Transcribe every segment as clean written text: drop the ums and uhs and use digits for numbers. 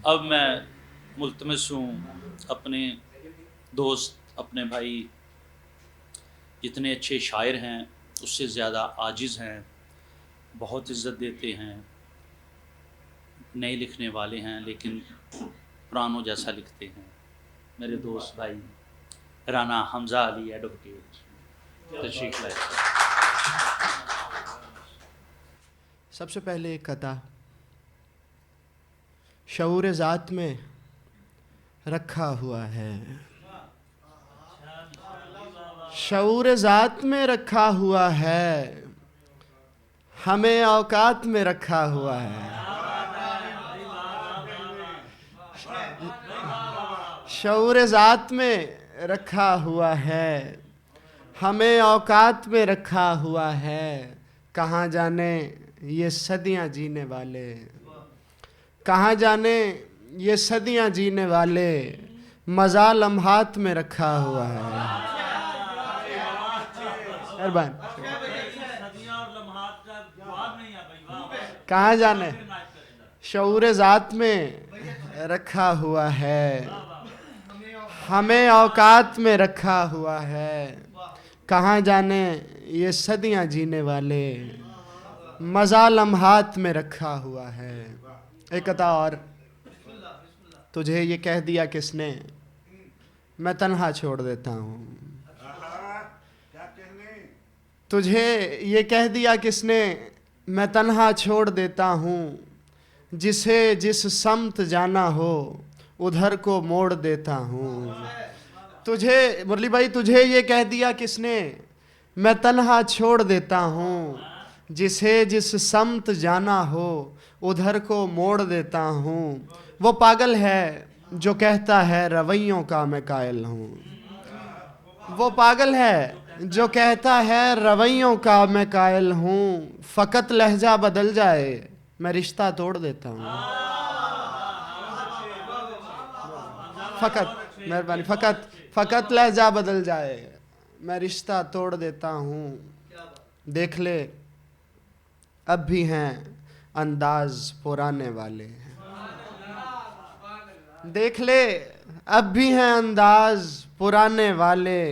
اب میں ملتمس ہوں اپنے دوست، اپنے بھائی جتنے اچھے شاعر ہیں اس سے زیادہ عاجز ہیں، بہت عزت دیتے ہیں، نئے لکھنے والے ہیں لیکن پرانوں جیسا لکھتے ہیں، میرے دوست بھائی رانا حمزہ علی ایڈوکیٹ تشریف لائے۔ سب سے پہلے ایک عطا شعور ذات میں رکھا ہوا ہے، شعور ذات میں رکھا ہوا ہے، ہمیں اوقات میں رکھا ہوا ہے، شعور ذات میں رکھا ہوا ہے، ہمیں اوقات میں رکھا ہوا ہے، کہاں جانے یہ صدیاں جینے والے، کہاں جانے یہ صدیاں جینے والے، مزہ لمحات میں رکھا ہوا ہے۔ کہاں جانے شعور ذات میں رکھا ہوا ہے، ہمیں اوقات میں رکھا ہوا ہے، کہاں جانے یہ صدیاں جینے والے، مزہ لمحات میں رکھا ہوا ہے۔ ایک عطا اور، تجھے یہ کہہ دیا کس نے میں تنہا چھوڑ دیتا ہوں، تجھے یہ کہہ دیا کس نے میں تنہا چھوڑ دیتا ہوں، جسے جس سمت جانا ہو ادھر کو موڑ دیتا ہوں۔ تجھے مرلی بھائی، تجھے یہ کہہ دیا کس نے میں تنہا چھوڑ دیتا ہوں، جسے جس سمت جانا ہو ادھر کو موڑ دیتا ہوں۔ وہ پاگل ہے جو کہتا ہے رویوں کا میں قائل ہوں، وہ پاگل ہے جو کہتا ہے رویوں کا میں قائل ہوں، فقط لہجہ بدل جائے میں رشتہ توڑ دیتا ہوں۔ فقط مہربانی، فقط لہجہ بدل جائے میں رشتہ توڑ دیتا ہوں۔ دیکھ لے اب بھی ہیں انداز پرانے والے، دیکھ لے اب بھی ہیں انداز پرانے والے،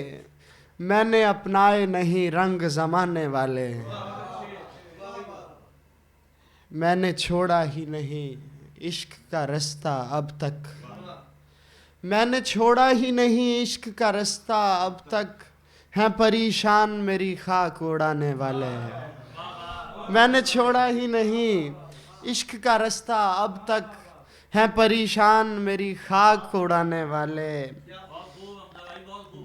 میں نے اپنائے نہیں رنگ زمانے والے، میں نے چھوڑا ہی نہیں عشق کا رستہ اب تک، میں نے چھوڑا ہی نہیں عشق کا رستہ اب تک، ہیں پریشان میری خاک اڑانے والے، میں نے چھوڑا ہی نہیں عشق کا رستہ اب تک، ہیں پریشان میری خاک اڑانے والے۔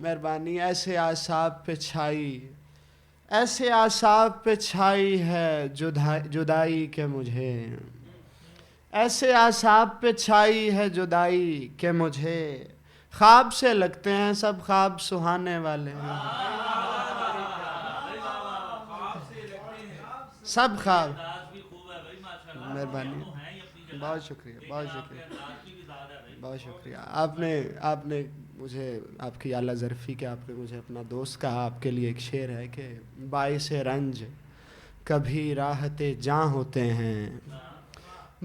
مہربانی، ایسے اعصاب پہ چھائی، ایسے اعصاب پہ چھائی ہے جدائی کہ مجھے، ایسے اعصاب پہ چھائی ہے جدائی کہ مجھے، خواب سے لگتے ہیں سب خواب سہانے والے، سب خواب۔ مہربانی، بہت شکریہ، بہت شکریہ، بہت شکریہ۔ آپ نے مجھے آپ کی اعلیٰ ظرفی کہ آپ نے مجھے اپنا دوست کہا۔ آپ کے لیے ایک شعر ہے کہ باعث رنج کبھی راحت جاں ہوتے ہیں،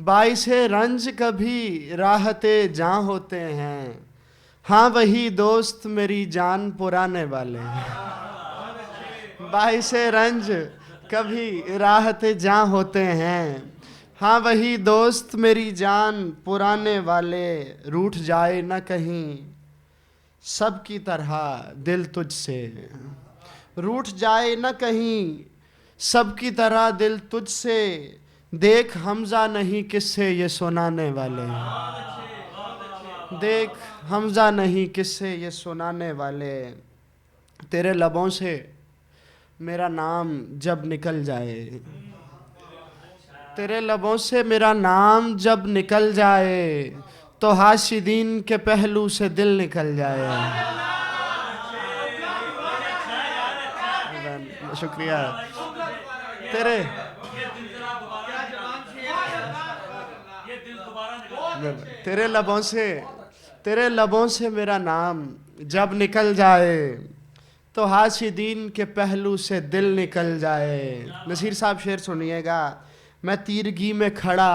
باعث رنج کبھی راحت جاں ہوتے ہیں، ہاں وہی دوست میری جان پرانے والے ہیں، باعث رنج کبھی راحت جاں ہوتے ہیں، ہاں وہی دوست میری جان پرانے والے، روٹھ جائے نہ کہیں سب کی طرح دل تجھ سے، روٹھ جائے نہ کہیں سب کی طرح دل تجھ سے، دیکھ حمزہ نہیں کس سے یہ سنانے والے، دیکھ حمزہ نہیں کس سے یہ سنانے والے، تیرے لبوں سے میرا نام جب نکل جائے، تیرے لبوں سے میرا نام جب نکل جائے، تو حاسدین کے پہلو سے دل نکل جائے۔ شکریہ۔ تیرے لبوں سے میرا نام جب نکل جائے، تو حاسدین کے پہلو سے دل نکل جائے۔ نصیر صاحب شعر سنیے گا۔ میں تیرگی میں کھڑا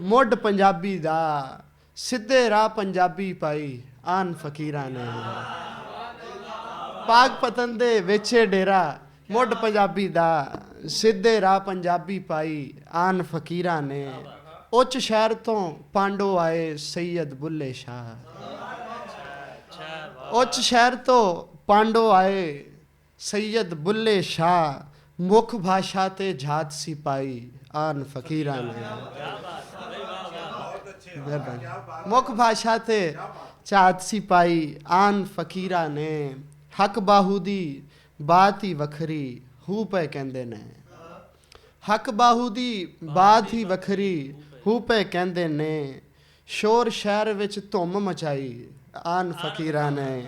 ਮੁੱਢ ਪੰਜਾਬੀ ਦਾ ਸਿੱਧੇ ਰਾਹ ਪੰਜਾਬੀ ਪਾਈ ਆਨ ਫਕੀਰਾਂ ਨੇ ਪਾਕ ਪਤਨ ਦੇ ਵਿੱਚੇ ਡੇਰਾ ਮੁੱਢ ਪੰਜਾਬੀ ਦਾ ਸਿੱਧੇ ਰਾਹ ਪੰਜਾਬੀ ਪਾਈ ਆਨ ਫਕੀਰਾਂ ਨੇ ਉੱਚ ਸ਼ਹਿਰ ਤੋਂ ਪਾਂਡੋ ਆਏ ਸੈਯਦ ਬੁੱਲੇ ਸ਼ਾਹ ਉੱਚ ਸ਼ਹਿਰ ਤੋਂ ਪਾਂਡੋ ਆਏ ਸੈਯਦ ਬੁੱਲੇ ਸ਼ਾਹ ਮੁੱਖ ਭਾਸ਼ਾ ਤੇ ਜਾਤ ਸਿਪਾਈ ਆਨ ਫਕੀਰਾਂ ਨੇ ਮੁੱਖ ਭਾਸ਼ਾ ਤੇ ਜਾਤ ਸਿਪਾਈ ਆਨ ਫਕੀਰਾਂ ਨੇ ਹੱਕ ਬਾਹੂ ਦੀ ਬਾਤ ਹੀ ਵੱਖਰੀ ਹੂ ਪੈ ਕਹਿੰਦੇ ਨੇ ਹੱਕ ਬਾਹੂ ਦੀ ਬਾਤ ਹੀ ਵੱਖਰੀ ਹੂ ਪੈ ਕਹਿੰਦੇ ਨੇ ਸ਼ੋਰ ਸ਼ਹਿਰ ਵਿੱਚ ਧੁੰਮ ਮਚਾਈ ਆਨ ਫਕੀਰਾਂ ਨੇ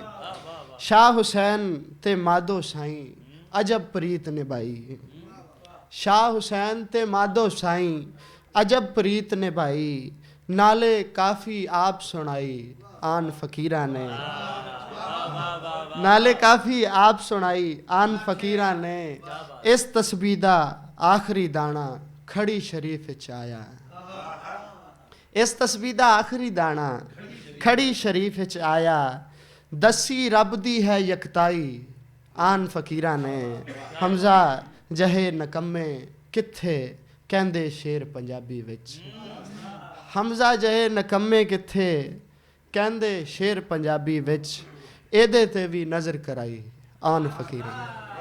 ਸ਼ਾਹ ਹੁਸੈਨ ਤੇ ਮਾਧੋ ਸਾਈਂ ਅਜਬ ਪ੍ਰੀਤ ਨਿਭਾਈ ਸ਼ਾਹ ਹੁਸੈਨ ਤੇ ਮਾਧੋ ਸਾਈਂ ਅਜਬ ਪ੍ਰੀਤ ਨਿਭਾਈ ਨਾਲੇ ਕਾਫੀ ਆਪ ਸੁਣਾਈ ਆਨ ਫਕੀਰਾਂ ਨੇ ਨਾਲੇ ਕਾਫੀ ਆਪ ਸੁਣਾਈ ਆਨ ਫਕੀਰਾਂ ਨੇ ਇਸ ਤਸਬੀਹ ਦਾ ਆਖਰੀ ਦਾਣਾ ਖੜੀ ਸ਼ਰੀਫ ਵਿੱਚ ਆਇਆ ਇਸ ਤਸਬੀਹ ਦਾ ਆਖਰੀ ਦਾਣਾ ਖੜੀ ਸ਼ਰੀਫ ਵਿੱਚ ਆਇਆ ਦਸੀ ਰੱਬ ਦੀ ਹੈ ਯਕਤਾਈ ਆਨ ਫਕੀਰਾਂ ਨੇ ਹਮਜ਼ਾ ਜਹੇ ਨਕੰਮੇ ਕਿੱਥੇ ਕਹਿੰਦੇ ਸ਼ੇਰ ਪੰਜਾਬੀ ਵਿੱਚ ਹਮਜ਼ਾ ਜਹੇ ਨਕੰਮੇ ਕਿੱਥੇ ਕਹਿੰਦੇ ਸ਼ੇਰ ਪੰਜਾਬੀ ਵਿੱਚ ਇਹਦੇ ਤੇ ਵੀ ਨਜ਼ਰ ਕਰਾਈ ਆਨ ਫਕੀਰਾਂ ਨੇ